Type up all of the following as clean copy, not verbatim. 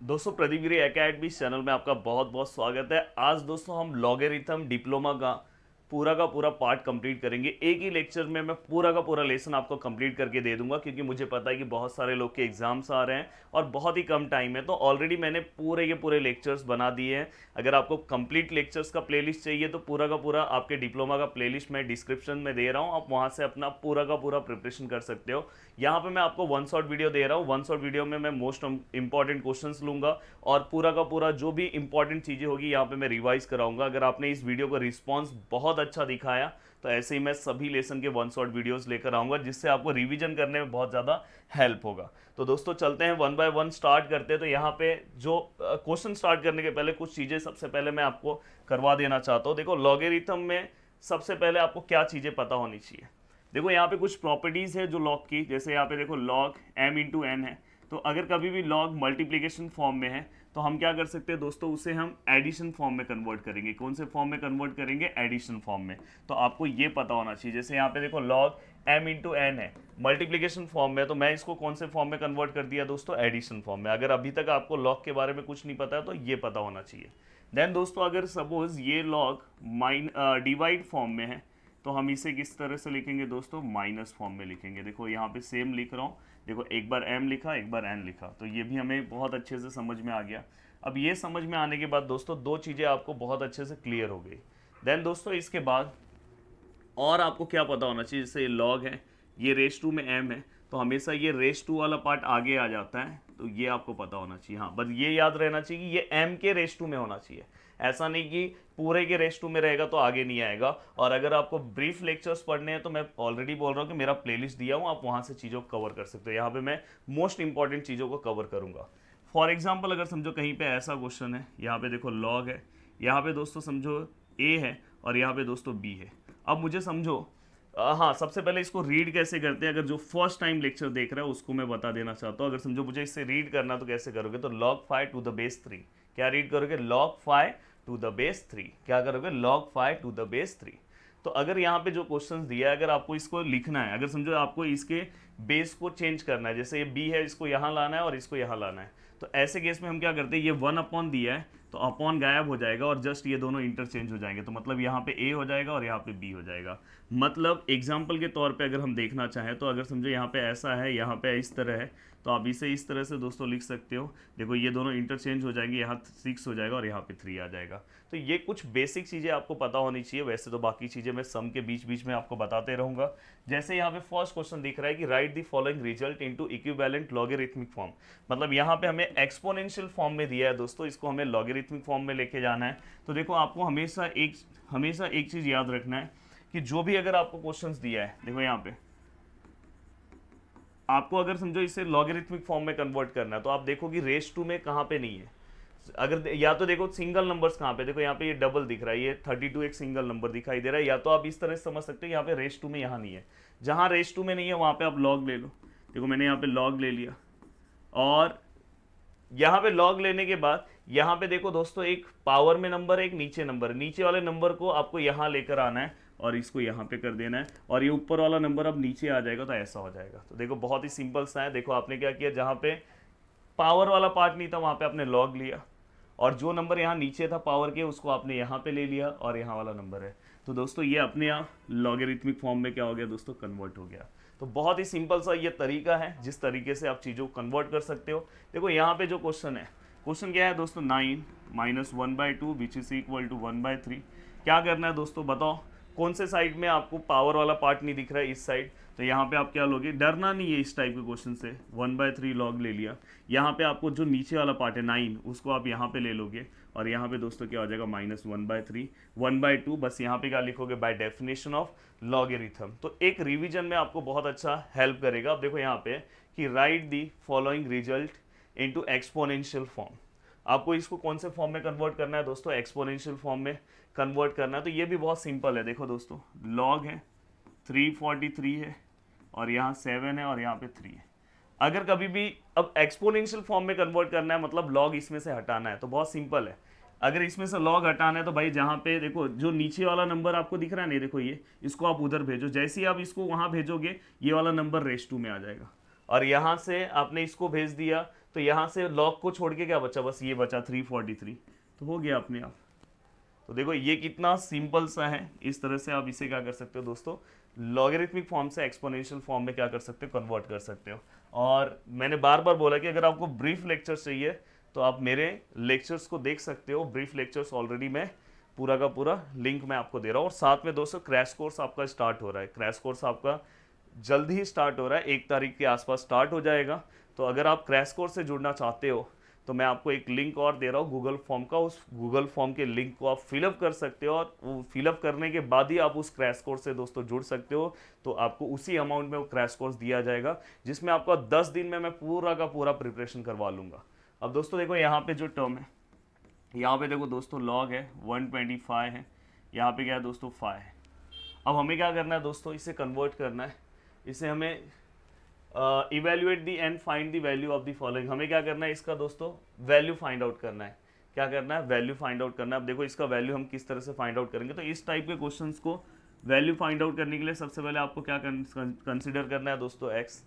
दोस्तों प्रदीप गिरी academy channel में आपका बहुत बहुत स्वागत है। आज दोस्तों हम लॉगरिथम डिप्लोमा का पूरा पार्ट कंप्लीट करेंगे। एक ही लेक्चर में मैं पूरा का पूरा लेसन आपको कंप्लीट करके दे दूंगा, क्योंकि मुझे पता है कि बहुत सारे लोग के एग्जाम्स आ रहे हैं और बहुत ही कम टाइम है। तो ऑलरेडी मैंने पूरे के पूरे लेक्चर्स बना दिए हैं। अगर आपको कंप्लीट लेक्चर्स का प्लेलिस्ट चाहिए तो पूरा का पूरा आपके डिप्लोमा का प्लेलिस्ट मैं डिस्क्रिप्शन में दे रहा हूँ, आप वहाँ से अपना पूरा का पूरा प्रिपरेशन कर सकते हो। यहाँ पे मैं आपको वन शॉट वीडियो दे रहा हूँ। वन शॉट वीडियो में मैं मोस्ट इंपॉर्टेंट क्वेश्चंस लूंगा और पूरा का पूरा जो भी इंपॉर्टेंट चीज़ें होगी यहाँ पे मैं रिवाइज कराऊंगा। अगर आपने इस वीडियो का रिस्पांस बहुत अच्छा दिखाया तो ऐसे ही मैं सभी लेसन के वन शॉट वीडियोस लेकर आऊँगा, जिससे आपको रिवीजन करने में बहुत ज़्यादा हेल्प होगा। तो दोस्तों चलते हैं वन बाय वन स्टार्ट करते हैं। तो यहाँ पे जो क्वेश्चन स्टार्ट करने के पहले कुछ चीज़ें सबसे पहले मैं आपको करवा देना चाहता हूँ। देखो लॉगरिथम में सबसे पहले आपको क्या चीज़ें पता होनी चाहिए। देखो यहाँ पे कुछ प्रॉपर्टीज़ है जो लॉग की, जैसे यहाँ पे देखो लॉग m इंटू एन है। तो अगर कभी भी लॉग मल्टीप्लिकेशन फॉर्म में है तो हम क्या कर सकते हैं दोस्तों, उसे हम एडिशन फॉर्म में कन्वर्ट करेंगे। कौन से फॉर्म में कन्वर्ट करेंगे? एडिशन फॉर्म में। तो आपको ये पता होना चाहिए। जैसे यहाँ पे देखो लॉग m इंटू एन है, मल्टीप्लिकेशन फॉर्म में, तो मैं इसको कौन से फॉर्म में कन्वर्ट कर दिया दोस्तों? एडिशन फॉर्म में। अगर अभी तक आपको लॉग के बारे में कुछ नहीं पता है तो ये पता होना चाहिए। देन दोस्तों अगर सपोज ये लॉग डिवाइड फॉर्म में है तो हम इसे किस तरह से लिखेंगे दोस्तों? माइनस फॉर्म में लिखेंगे। देखो यहाँ पे सेम लिख रहा हूँ। देखो एक बार m लिखा, एक बार n लिखा, तो ये भी हमें बहुत अच्छे से समझ में आ गया। अब ये समझ में आने के बाद दोस्तों दो चीज़ें आपको बहुत अच्छे से क्लियर हो गई। देन दोस्तों इसके बाद और आपको क्या पता होना चाहिए, जैसे ये लॉग है, ये रेस टू में m है, तो हमेशा ये रेस टू वाला पार्ट आगे आ जाता है। तो ये आपको पता होना चाहिए। हाँ, बस ये याद रहना चाहिए कि ये m के रेस टू में होना चाहिए। ऐसा नहीं कि पूरे के रेस टू में रहेगा तो आगे नहीं आएगा। और अगर आपको ब्रीफ लेक्चर्स पढ़ने हैं तो मैं ऑलरेडी बोल रहा हूँ कि मेरा प्लेलिस्ट दिया हूँ, आप वहाँ से चीज़ों को कवर कर सकते हो। यहाँ पे मैं मोस्ट इंपॉर्टेंट चीज़ों को कवर करूँगा। फॉर एग्जाम्पल अगर समझो कहीं पे ऐसा क्वेश्चन है, यहाँ पे देखो लॉग है, यहाँ पे दोस्तों समझो a है और यहाँ पे दोस्तों b है। अब मुझे समझो हाँ, सबसे पहले इसको रीड कैसे करते हैं, अगर जो फर्स्ट टाइम लेक्चर देख रहा है उसको मैं बता देना चाहता हूँ। अगर समझो मुझे इससे रीड करना तो कैसे करोगे? तो log 5 टू द बेस 3। क्या रीड करोगे? log 5 to the base 3। क्या करोगे? log 5 to the base 3। तो अगर यहाँ पे जो क्वेश्चंस दिया है, अगर आपको इसको लिखना है, अगर समझो आपको इसके बेस को चेंज करना है, जैसे ये बी है, इसको यहाँ लाना है और इसको यहाँ लाना है, तो ऐसे केस में हम क्या करते हैं, ये वन अपॉन दिया है तो अपॉन गायब हो जाएगा और जस्ट ये दोनों इंटरचेंज हो जाएंगे। तो मतलब यहाँ पे ए हो जाएगा और यहाँ पे बी हो जाएगा। मतलब एग्जाम्पल के तौर पे अगर हम देखना चाहें तो अगर समझो यहाँ पे ऐसा है, यहाँ पे इस तरह है, तो आप इसे इस तरह से दोस्तों लिख सकते हो। देखो ये दोनों इंटरचेंज हो जाएंगे, यहाँ 6 हो जाएगा और यहाँ पे 3 आ जाएगा। तो ये कुछ बेसिक चीज़ें आपको पता होनी चाहिए। वैसे तो बाकी चीज़ें मैं सम के बीच बीच में आपको बताते रहूँगा। जैसे यहाँ पे फर्स्ट क्वेश्चन दिख रहा है कि right the following result into equivalent logarithmic form. मतलब यहाँ पे हमें एक्सपोनेंशियल फॉर्म में दिया है दोस्तों, इसको हमें लॉगरिथमिक फॉर्म में लेके जाना है। तो देखो आपको हमेशा एक चीज़ याद रखना है कि जो भी अगर आपको क्वेश्चंस दिया है, देखो यहाँ पे आपको अगर समझो इसे लॉगरिथमिक फॉर्म में कन्वर्ट करना है तो आप देखो कि रेस टू में कहाँ पे नहीं है। अगर या तो देखो सिंगल नंबर्स कहाँ पे, देखो यहाँ पे ये डबल दिख रहा है, ये 32 एक सिंगल नंबर दिखाई दे रहा है। या तो आप इस तरह से समझ सकते हो यहाँ पे रेस टू में यहाँ नहीं है। जहाँ रेस टू में नहीं है वहाँ पे आप लॉग ले लो। देखो मैंने यहाँ पे लॉग ले लिया और यहाँ पे लॉग लेने के बाद यहाँ पे देखो दोस्तों एक पावर में नंबर है, एक नीचे नंबर। नीचे वाले नंबर को आपको यहाँ लेकर आना है और इसको यहाँ पे कर देना है और ये ऊपर वाला नंबर अब नीचे आ जाएगा, तो ऐसा हो जाएगा। तो देखो बहुत ही सिंपल सा है। देखो आपने क्या किया, जहाँ पे पावर वाला पार्ट नहीं था वहाँ पे आपने लॉग लिया और जो नंबर यहाँ नीचे था पावर के उसको आपने यहाँ पे ले लिया और यहाँ वाला नंबर है। तो दोस्तों ये अपने आप लॉगरिथमिक फॉर्म में क्या हो गया दोस्तों? कन्वर्ट हो गया। तो बहुत ही सिंपल सा ये तरीका है जिस तरीके से आप चीज़ों को कन्वर्ट कर सकते हो। देखो यहाँ पे जो क्वेश्चन है, क्वेश्चन क्या है दोस्तों? 9 minus 1/2 which is equal to 1/3। क्या करना है दोस्तों बताओ? कौन से साइड में आपको पावर वाला पार्ट नहीं दिख रहा है? इस साइड। तो यहाँ पे आप क्या लोगे? डरना नहीं है इस टाइप के क्वेश्चन से। 1/3 लॉग ले लिया। यहाँ पे आपको जो नीचे वाला पार्ट है 9 उसको आप यहाँ पे ले लोगे और यहाँ पे दोस्तों क्या हो जाएगा? माइनस 1/3 1/2। बस यहाँ पे क्या लिखोगे? By definition of logarithm. तो एक रिवीजन में आपको बहुत अच्छा हेल्प करेगा। अब देखो यहाँ पे कि right the following result into exponential form. आपको इसको कौन से फॉर्म में कन्वर्ट करना है दोस्तों? एक्सपोनेंशियल फॉर्म में कन्वर्ट करना है। तो ये भी बहुत सिंपल है। देखो दोस्तों लॉग है 343 है और यहाँ 7 है और यहाँ पे 3 है। अगर कभी भी अब एक्सपोनेंशियल फॉर्म में कन्वर्ट करना है मतलब लॉग इसमें से हटाना है, तो बहुत सिंपल है। अगर इसमें से लॉग हटाना है तो भाई जहाँ पे देखो जो नीचे वाला नंबर आपको दिख रहा है नहीं, देखो ये, इसको आप उधर भेजो। जैसे ही आप इसको वहाँ भेजोगे ये वाला नंबर रेस टू में आ जाएगा और यहाँ से आपने इसको भेज दिया तो तो यहाँ से log को छोड़ के क्या बचा, बस ये बचा 343, तो हो गया अपने आप। तो देखो ये कितना सिंपल सा है, इस तरह से आप इसे क्या कर सकते हो दोस्तों, लॉगरिथमिक फॉर्म से एक्सपोनेंशियल फॉर्म में क्या कर सकते हो, कन्वर्ट कर सकते हो। और मैंने बार बार बोला कि अगर आपको ब्रीफ लेक्चर्स चाहिए तो आप मेरे लेक्चर्स को देख सकते हो। ब्रीफ लेक्चर्स ऑलरेडी मैं पूरा का पूरा लिंक मैं आपको दे रहा हूँ। और साथ में दोस्तों क्रैश कोर्स आपका स्टार्ट हो रहा है। क्रैश कोर्स आपका जल्द ही स्टार्ट हो रहा है, 1 तारीख के आसपास स्टार्ट हो जाएगा। तो अगर आप क्रैश कोर्स से जुड़ना चाहते हो तो मैं आपको एक लिंक और दे रहा हूँ गूगल फॉर्म का। उस गूगल फॉर्म के लिंक को आप फिलअप कर सकते हो और वो फिलअप करने के बाद ही आप उस क्रैश कोर्स से दोस्तों जुड़ सकते हो। तो आपको उसी अमाउंट में वो क्रैश कोर्स दिया जाएगा, जिसमें आपका 10 दिन में मैं पूरा का पूरा प्रिपरेशन करवा लूँगा। अब दोस्तों देखो यहाँ पे जो टर्म है, यहाँ पे देखो दोस्तों लॉग है 125 है, यहाँ पे क्या है दोस्तों 5 है। अब हमें क्या करना है दोस्तों, इसे कन्वर्ट करना है। इसे हमें evaluate the and find the value of the following. हमें क्या करना है, इसका दोस्तों वैल्यू फाइंड आउट करना है। क्या करना है, वैल्यू फाइंड आउट करना है। अब देखो इसका वैल्यू हम किस तरह से फाइंड आउट करेंगे। तो इस टाइप के क्वेश्चंस को वैल्यू फाइंड आउट करने के लिए सबसे पहले आपको क्या कंसिडर करना है दोस्तों, एक्स।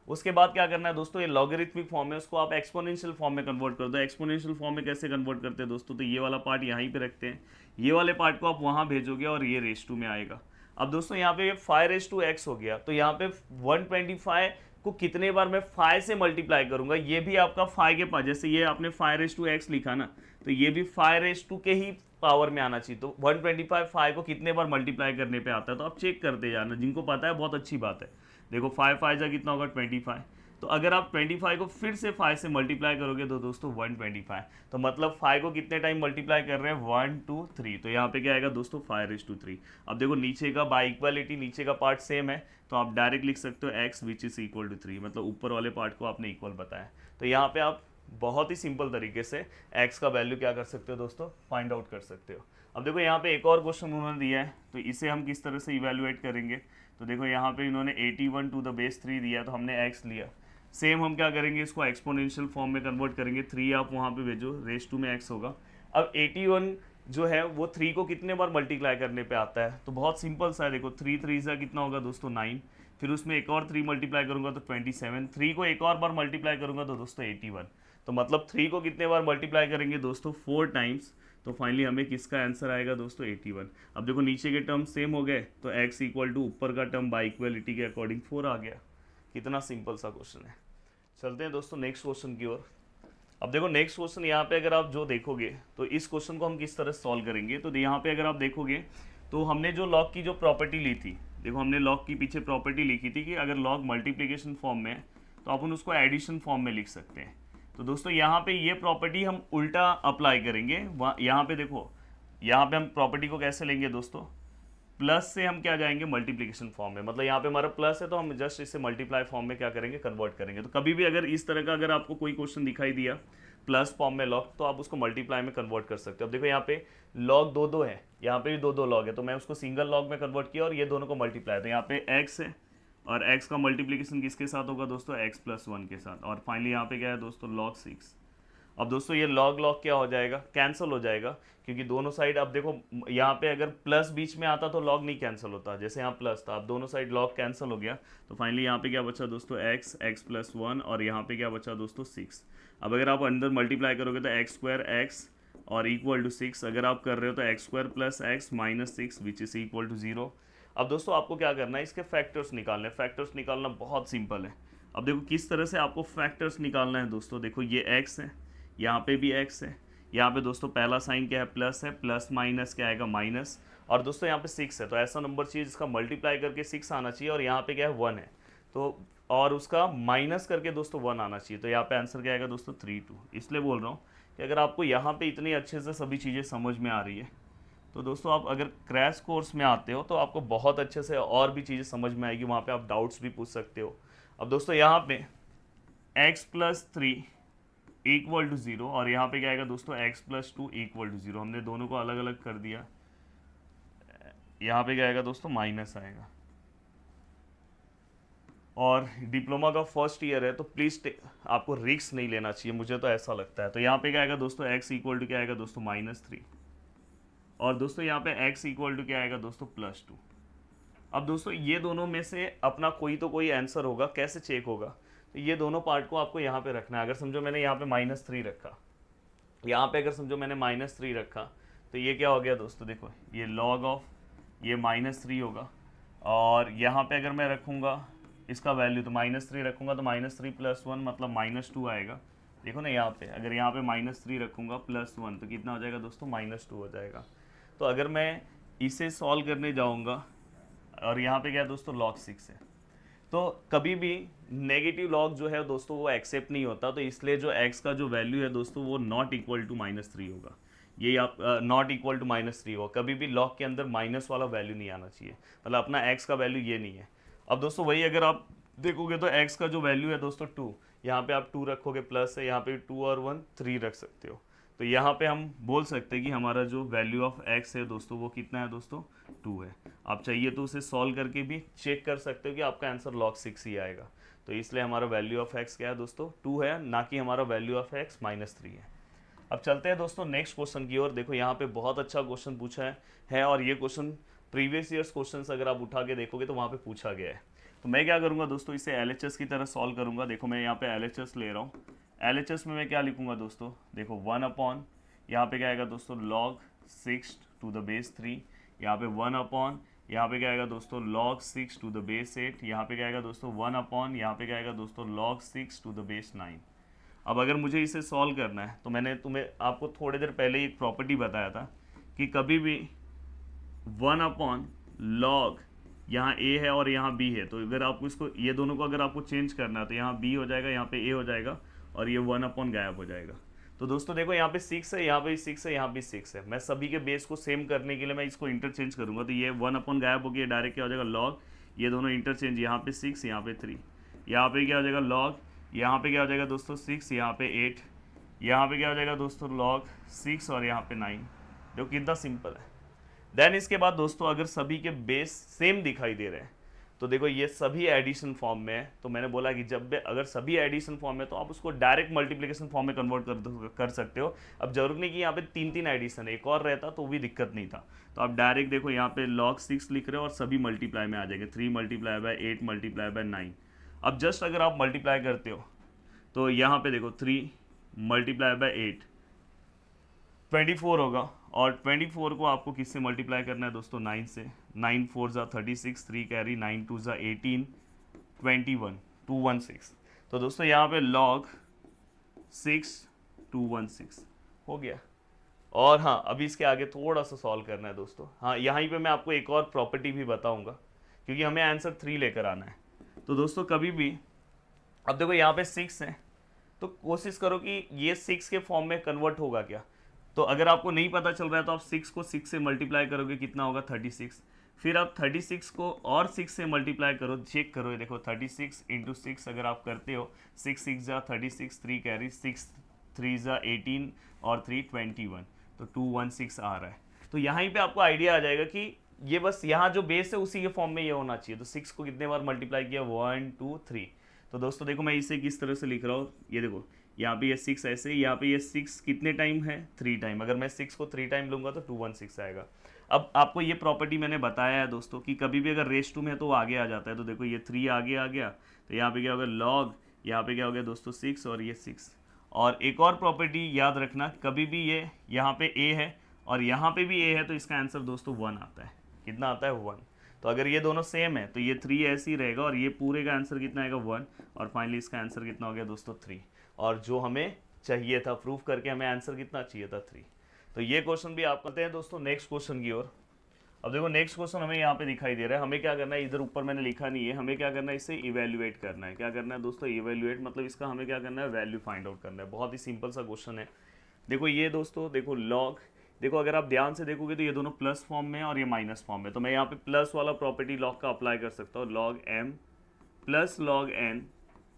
उसके बाद क्या करना है दोस्तों, ये लॉगरिथमिक फॉर्म है, उसको आप एक्सपोनेंशियल फॉर्म में कन्वर्ट कर दो। एक्सपोनेंशियल फॉर्म में कैसे कन्वर्ट करते हैं दोस्तों, तो ये वाला पार्ट यहाँ पे रखते हैं, ये वाले पार्ट को आप वहाँ भेजोगे और ये रेस टू में आएगा। अब दोस्तों यहाँ पे 5 हो गया, तो यहाँ पे 125 को कितने बार मैं 5 से मल्टीप्लाई करूंगा, ये भी आपका 5 के पास, जैसे ये आपने 5 लिखा ना, तो ये भी 5 के ही पावर में आना चाहिए। तो 125 5 को कितने बार मल्टीप्लाई करने पे आता है, तो आप चेक करते जाना, जिनको पता है बहुत अच्छी बात है। देखो 5 5 जा कितना होगा 25। तो अगर आप 25 को फिर से 5 से मल्टीप्लाई करोगे तो दोस्तों 125, तो मतलब 5 को कितने टाइम मल्टीप्लाई कर रहे हैं, 1 2 3, तो यहाँ पे क्या आएगा दोस्तों 5/3। अब देखो नीचे का बाय इक्वालिटी, नीचे का पार्ट सेम है, तो आप डायरेक्ट लिख सकते हो x which is equal to 3, मतलब ऊपर वाले पार्ट को आपने इक्वल बताया। तो यहाँ पे आप बहुत ही सिंपल तरीके से x का वैल्यू क्या कर सकते हो दोस्तों, फाइंड आउट कर सकते हो। अब देखो यहाँ पे एक और क्वेश्चन उन्होंने दिया है, तो इसे हम किस तरह से इवेलुएट करेंगे। तो देखो यहाँ पे इन्होंने 81 टू द बेस 3 दिया, तो हमने x लिया। सेम हम क्या करेंगे, इसको एक्सपोनेंशियल फॉर्म में कन्वर्ट करेंगे। 3 आप वहाँ पे भेजो, रेस टू में x होगा। अब 81 जो है वो 3 को कितने बार मल्टीप्लाई करने पे आता है, तो बहुत सिंपल सा है। देखो 3 3 सा कितना होगा दोस्तों 9, फिर उसमें एक और 3 मल्टीप्लाई करूंगा तो 27, 3 को एक और बार मल्टीप्लाई करूंगा तो दोस्तों 81। तो मतलब 3 को कितने बार मल्टीप्लाई करेंगे दोस्तों 4 टाइम्स, तो फाइनली हमें किसका आंसर आएगा दोस्तों 81। अब देखो नीचे के टर्म सेम हो गए, तो x इक्वल टू ऊपर का टर्म बाय इक्वलिटी के अकॉर्डिंग 4 आ गया। कितना सिंपल सा क्वेश्चन है। चलते हैं दोस्तों नेक्स्ट क्वेश्चन की ओर। अब देखो नेक्स्ट क्वेश्चन यहाँ पे अगर आप जो देखोगे, तो इस क्वेश्चन को हम किस तरह सॉल्व करेंगे। तो यहाँ पे अगर आप देखोगे तो हमने जो लॉग की जो प्रॉपर्टी ली थी, देखो हमने लॉग की पीछे प्रॉपर्टी लिखी थी कि अगर लॉग मल्टीप्लिकेशन फॉर्म में है तो अपन उसको एडिशन फॉर्म में लिख सकते हैं। तो दोस्तों यहाँ पे ये प्रॉपर्टी हम उल्टा अप्लाई करेंगे। यहाँ पे देखो, यहाँ पे हम प्रॉपर्टी को कैसे लेंगे दोस्तों, प्लस से हम क्या जाएंगे मल्टीप्लिकेशन फॉर्म में, मतलब यहाँ पे हमारा प्लस है तो हम जस्ट इसे मल्टीप्लाई फॉर्म में क्या करेंगे, कन्वर्ट करेंगे। तो कभी भी अगर इस तरह का अगर आपको कोई क्वेश्चन दिखाई दिया प्लस फॉर्म में लॉग, तो आप उसको मल्टीप्लाई में कन्वर्ट कर सकते हो। अब देखो यहाँ पे लॉग 2 2 है, यहाँ पे भी 2 2 लॉग है, तो मैं उसको सिंगल लॉग में कन्वर्ट किया और ये दोनों को मल्टीप्लाई, तो यहाँ पे x है और x का मल्टीप्लिकेशन किसके साथ होगा दोस्तों, x+1 के साथ, और फाइनली यहाँ पे क्या है दोस्तों log 6। अब दोस्तों ये लॉग लॉग क्या हो जाएगा, कैंसिल हो जाएगा, क्योंकि दोनों साइड, अब देखो यहाँ पे अगर प्लस बीच में आता तो लॉग नहीं कैंसिल होता, जैसे यहाँ प्लस था, अब दोनों साइड लॉग कैंसिल हो गया। तो फाइनली यहाँ पे क्या बचा दोस्तों x, x+1, और यहाँ पे क्या बचा दोस्तों 6। अब अगर आप अंदर मल्टीप्लाई करोगे तो x² x और इक्वल टू 6, अगर आप कर रहे हो तो x² + x - 6 which is equal to 0। अब दोस्तों आपको क्या करना है, इसके फैक्टर्स निकालने हैं। फैक्टर्स निकालना बहुत सिंपल है। अब देखो किस तरह से आपको फैक्टर्स निकालना है दोस्तों, देखो ये x है, यहाँ पे भी x है, यहाँ पे दोस्तों पहला साइन क्या है, प्लस है, प्लस माइनस क्या आएगा, माइनस, और दोस्तों यहाँ पे 6 है, तो ऐसा नंबर चाहिए जिसका मल्टीप्लाई करके 6 आना चाहिए, और यहाँ पे क्या है 1 है, तो और उसका माइनस करके दोस्तों 1 आना चाहिए। तो यहाँ पे आंसर क्या आएगा दोस्तों 3 2। इसलिए बोल रहा हूँ कि अगर आपको यहाँ पे इतनी अच्छे से सभी चीज़ें समझ में आ रही है, तो दोस्तों आप अगर क्रैश कोर्स में आते हो तो आपको बहुत अच्छे से और भी चीज़ें समझ में आएगी, वहाँ पे आप डाउट्स भी पूछ सकते हो। अब दोस्तों यहाँ पे x+3 इक्वल टू 0, और यहाँ पे क्या आएगा दोस्तों x+2 इक्वल टू 0। हमने दोनों को अलग अलग कर दिया। यहाँ पे क्या आएगा दोस्तों, माइनस आएगा। और डिप्लोमा का फर्स्ट ईयर है तो प्लीज़ आपको रिस्क नहीं लेना चाहिए, मुझे तो ऐसा लगता है। तो यहाँ पे क्या आएगा दोस्तों, x इक्वल टू क्या आएगा दोस्तों -3, और दोस्तों यहाँ पे x इक्वल टू क्या आएगा दोस्तों +2। अब दोस्तों ये दोनों में से अपना कोई तो कोई आंसर होगा, कैसे चेक होगा, तो ये दोनों पार्ट को आपको यहाँ पे रखना है। अगर समझो मैंने यहाँ पे -3 रखा, यहाँ पे अगर समझो मैंने -3 रखा, तो ये क्या हो गया दोस्तों, देखो ये log ऑफ ये -3 होगा। और यहाँ पे अगर मैं रखूँगा इसका वैल्यू, तो -3 रखूँगा तो -3 + 1 मतलब -2 आएगा। देखो ना यहाँ पे, अगर यहाँ पे -3 रखूँगा +1 तो कितना हो जाएगा दोस्तों, -2 हो जाएगा। तो अगर मैं इसे सॉल्व करने जाऊँगा, और यहाँ पे क्या है दोस्तों, log 6 है, तो कभी भी नेगेटिव लॉग जो है दोस्तों वो एक्सेप्ट नहीं होता। तो इसलिए जो x का जो वैल्यू है दोस्तों वो नॉट इक्वल टू -3 होगा। ये आप नॉट इक्वल टू -3 होगा, कभी भी लॉग के अंदर माइनस वाला वैल्यू नहीं आना चाहिए, मतलब अपना x का वैल्यू ये नहीं है। अब दोस्तों वही अगर आप देखोगे तो x का जो वैल्यू है दोस्तों 2, यहाँ पे आप 2 रखोगे, प्लस है यहाँ पे 2 और 1 3 रख सकते हो। तो यहाँ पे हम बोल सकते हैं कि हमारा जो वैल्यू ऑफ x है दोस्तों वो कितना है दोस्तों, 2 है। आप चाहिए तो उसे सॉल्व करके भी चेक कर सकते हो कि आपका आंसर log 6 ही आएगा। तो इसलिए हमारा वैल्यू ऑफ x क्या है दोस्तों, 2 है, ना कि हमारा वैल्यू ऑफ x -3 है। अब चलते हैं दोस्तों नेक्स्ट क्वेश्चन की ओर। देखो यहाँ पे बहुत अच्छा क्वेश्चन पूछा है और ये क्वेश्चन प्रीवियस ईयर्स क्वेश्चन अगर आप उठा के देखोगे तो वहाँ पे पूछा गया है। तो मैं क्या करूँगा दोस्तों, इसे LHS की तरह सॉल्व करूँगा। देखो मैं यहाँ पे LHS ले रहा हूँ। LHS में मैं क्या लिखूँगा दोस्तों, देखो 1/, यहाँ पे क्या आएगा दोस्तों, log 6 to the base 3, यहाँ पे 1/, यहाँ पे क्या आएगा दोस्तों, log 6 to the base 8, यहाँ पे क्या आएगा दोस्तों 1/, यहाँ पे क्या आएगा दोस्तों log 6 to the base 9। अब अगर मुझे इसे सॉल्व करना है तो मैंने आपको थोड़ी देर पहले ही एक प्रॉपर्टी बताया था कि कभी भी 1/log, यहाँ a है और यहाँ b है, तो अगर आपको इसको ये दोनों को अगर आपको चेंज करना है तो यहाँ b हो जाएगा, यहाँ पे a हो जाएगा और ये 1/ गायब हो जाएगा। तो दोस्तों देखो यहाँ पे 6 है, यहाँ पे 6 है, यहाँ पे 6 है। मैं सभी के बेस को सेम करने के लिए मैं इसको इंटरचेंज करूँगा, तो ये 1/ गायब हो गया, डायरेक्ट क्या हो जाएगा log, ये दोनों इंटरचेंज, यहाँ पे 6 यहाँ पे 3, यहाँ पे क्या हो जाएगा log, यहाँ पे क्या हो जाएगा दोस्तों 6, यहाँ पे 8, यहाँ पे क्या हो जाएगा दोस्तों log 6 और यहाँ पे 9। जो कितना सिंपल है। देन इसके बाद दोस्तों अगर सभी के बेस सेम दिखाई दे रहे हैं तो देखो ये सभी एडिशन फॉर्म में है। तो मैंने बोला कि जब अगर सभी एडिशन फॉर्म में तो आप उसको डायरेक्ट मल्टीप्लिकेशन फॉर्म में कन्वर्ट कर सकते हो। अब जरूर नहीं कि यहाँ पे 3 एडिशन है, एक और रहता तो भी दिक्कत नहीं था। तो आप डायरेक्ट देखो यहाँ पे log 6 लिख रहे हो और सभी मल्टीप्लाई में आ जाएंगे, 3 × 8 × 9। अब जस्ट अगर आप मल्टीप्लाई करते हो तो यहाँ पे देखो 3 × 8 24 होगा, और 24 को आपको किससे मल्टीप्लाई करना है दोस्तों, 9 से। 9 4 ज़ा 36, 3 कैरी, 9 2 ज़ा 18, 21 216। तो दोस्तों यहाँ पे log 6 216 हो गया। और हाँ अभी इसके आगे थोड़ा सा सॉल्व करना है दोस्तों। हाँ यहाँ पे मैं आपको एक और प्रॉपर्टी भी बताऊंगा क्योंकि हमें आंसर 3 लेकर आना है। तो दोस्तों कभी भी, अब देखो यहाँ पे 6 है तो कोशिश करो कि ये 6 के फॉर्म में कन्वर्ट होगा क्या। तो अगर आपको नहीं पता चल रहा है तो आप 6 को 6 से मल्टीप्लाई करोगे, कितना होगा 36। फिर आप 36 को और 6 से मल्टीप्लाई करो, चेक करो, ये देखो 36 × 6 अगर आप करते हो, 6 6 ज़ा 36, 3 कैरी, 6 3 ज़ा 18 और 3 21, तो 216 आ रहा है। तो यहाँ पे आपको आइडिया आ जाएगा कि ये बस यहाँ जो बेस है उसी के फॉर्म में ये होना चाहिए। तो 6 को कितने बार मल्टीप्लाई किया, 1 2 3। तो दोस्तों देखो मैं इसे किस तरह से लिख रहा हूँ, ये देखो यहाँ पे ये 6 ऐसे, यहाँ पे ये 6 कितने टाइम है, 3 टाइम। अगर मैं 6 को 3 टाइम लूँगा तो 216 आएगा। अब आपको ये प्रॉपर्टी मैंने बताया है दोस्तों कि कभी भी अगर रेस 2 में है तो वो आगे आ जाता है। तो देखो ये 3 आगे आ गया, तो यहाँ पे क्या होगा log, यहाँ पे क्या हो गया दोस्तों 6 और ये 6। और एक और प्रॉपर्टी याद रखना, कभी भी ये यहाँ पे a है और यहाँ पे भी a है तो इसका आंसर दोस्तों 1 आता है। कितना आता है, 1। तो अगर ये दोनों सेम है तो ये 3 ऐसे ही रहेगा और ये पूरे का आंसर कितना आएगा, 1। और फाइनली इसका आंसर कितना हो गया दोस्तों, 3। और जो हमें चाहिए था प्रूफ करके हमें आंसर कितना चाहिए था, 3। तो ये क्वेश्चन भी आप करते हैं दोस्तों नेक्स्ट क्वेश्चन की ओर। अब देखो नेक्स्ट क्वेश्चन हमें यहाँ पे दिखाई दे रहा है। हमें क्या करना है, इधर ऊपर मैंने लिखा नहीं है, हमें क्या करना है, इसे इवेल्युएट करना है। क्या करना है दोस्तों, इवेल्युएट, मतलब इसका हमें क्या करना है, वैल्यू फाइंड आउट करना है। बहुत ही सिंपल सा क्वेश्चन है। देखो ये दोस्तों, देखो लॉग, देखो अगर आप ध्यान से देखोगे तो ये दोनों प्लस फॉर्म में है और ये माइनस फॉर्म में। तो मैं यहाँ पे प्लस वाला प्रॉपर्टी लॉग का अप्लाई कर सकता हूँ, log m plus log n।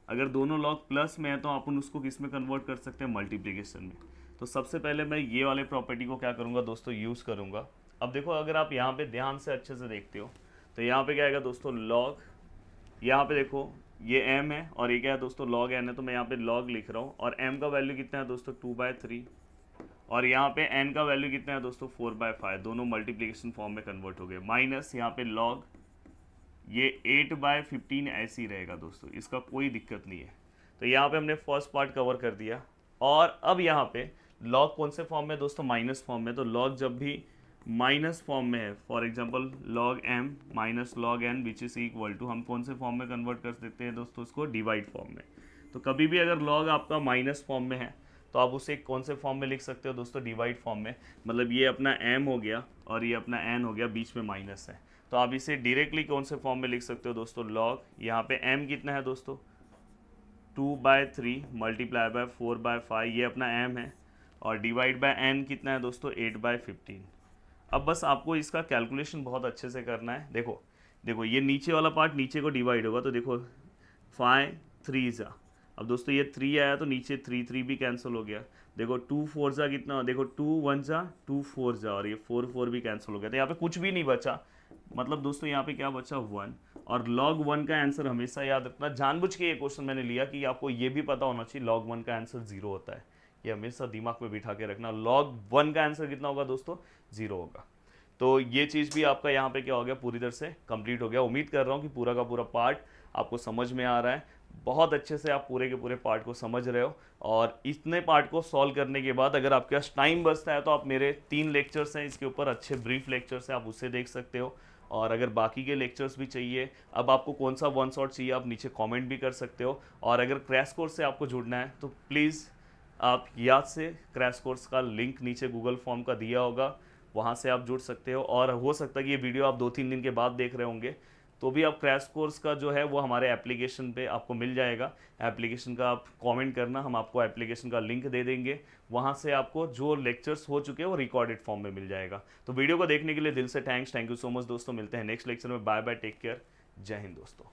अगर दोनों लॉग प्लस में है तो अपन उसको किस में कन्वर्ट कर सकते हैं, मल्टीप्लिकेशन में। तो सबसे पहले मैं ये वाले प्रॉपर्टी को क्या करूँगा दोस्तों, यूज़ करूँगा। अब देखो अगर आप यहाँ पे ध्यान से अच्छे से देखते हो तो यहाँ पे क्या आएगा दोस्तों, log, यहाँ पे देखो ये m है और ये क्या है दोस्तों log n है। तो मैं यहाँ पे log लिख रहा हूँ और m का वैल्यू कितना है दोस्तों 2/3 और यहाँ पे n का वैल्यू कितना है दोस्तों 4/5। दोनों मल्टीप्लिकेशन फॉर्म में कन्वर्ट हो गए। माइनस यहाँ पे log ये 8/15 ऐसे ही रहेगा दोस्तों, इसका कोई दिक्कत नहीं है। तो यहाँ पे हमने फर्स्ट पार्ट कवर कर दिया। और अब यहाँ पे लॉग कौन से फॉर्म में दोस्तों, माइनस फॉर्म में। तो लॉग जब भी माइनस फॉर्म में है, for example log m minus log n which is equal to, हम कौन से फॉर्म में कन्वर्ट कर सकते हैं दोस्तों, उसको डिवाइड फॉर्म में। तो कभी भी अगर लॉग आपका माइनस फॉर्म में है तो आप उसे कौन से फॉर्म में लिख सकते हो दोस्तों, डिवाइड फॉर्म में। मतलब ये अपना m हो गया और ये अपना n हो गया, बीच में माइनस है, तो आप इसे डायरेक्टली कौन से फॉर्म में लिख सकते हो दोस्तों, लॉग, यहाँ पे m कितना है दोस्तों 2/3 मल्टीप्लाई बाय 4/5, ये अपना m है, और डिवाइड बाय n कितना है दोस्तों 8/15। अब बस आपको इसका कैलकुलेशन बहुत अच्छे से करना है। देखो देखो ये नीचे वाला पार्ट नीचे को डिवाइड होगा, तो देखो 5 3 जा, अब दोस्तों ये 3 आया तो नीचे 3 भी कैंसिल हो गया। देखो 2 4 जा कितना, देखो 2 1 जा 2 4 जा, और ये 4 4 भी कैंसिल हो गया, तो यहाँ पे कुछ भी नहीं बचा। मतलब दोस्तों यहाँ पे क्या बचा 1। और log 1 का आंसर हमेशा याद रखना, जानबूझ के ये क्वेश्चन मैंने लिया कि आपको ये भी पता होना चाहिए log 1 का आंसर 0 होता है। ये हमेशा दिमाग में बिठा के रखना, log 1 का आंसर कितना होगा दोस्तों, 0 होगा। तो ये चीज़ भी आपका यहाँ पे क्या हो गया, पूरी तरह से कंप्लीट हो गया। उम्मीद कर रहा हूँ कि पूरा का पूरा पार्ट आपको समझ में आ रहा है, बहुत अच्छे से आप पूरे के पूरे पार्ट को समझ रहे हो। और इतने पार्ट को सॉल्व करने के बाद अगर आपके पास टाइम बचता है तो आप मेरे 3 लेक्चर्स हैं इसके ऊपर, अच्छे ब्रीफ लेक्चर्स हैं, आप उससे देख सकते हो। और अगर बाकी के लेक्चर्स भी चाहिए, अब आपको कौन सा वन शॉट चाहिए आप नीचे कमेंट भी कर सकते हो। और अगर क्रैश कोर्स से आपको जुड़ना है तो प्लीज़ आप याद से क्रैश कोर्स का लिंक नीचे गूगल फॉर्म का दिया होगा, वहाँ से आप जुड़ सकते हो। और हो सकता है कि ये वीडियो आप 2-3 दिन के बाद देख रहे होंगे, तो भी आप क्रैश कोर्स का जो है वो हमारे एप्लीकेशन पे आपको मिल जाएगा। एप्लीकेशन का आप कमेंट करना, हम आपको एप्लीकेशन का लिंक दे देंगे, वहाँ से आपको जो लेक्चर्स हो चुके हैं वो रिकॉर्डेड फॉर्म में मिल जाएगा। तो वीडियो को देखने के लिए दिल से थैंक यू सो मच दोस्तों, मिलते हैं नेक्स्ट लेक्चर में। बाय बाय, टेक केयर, जय हिंद दोस्तों।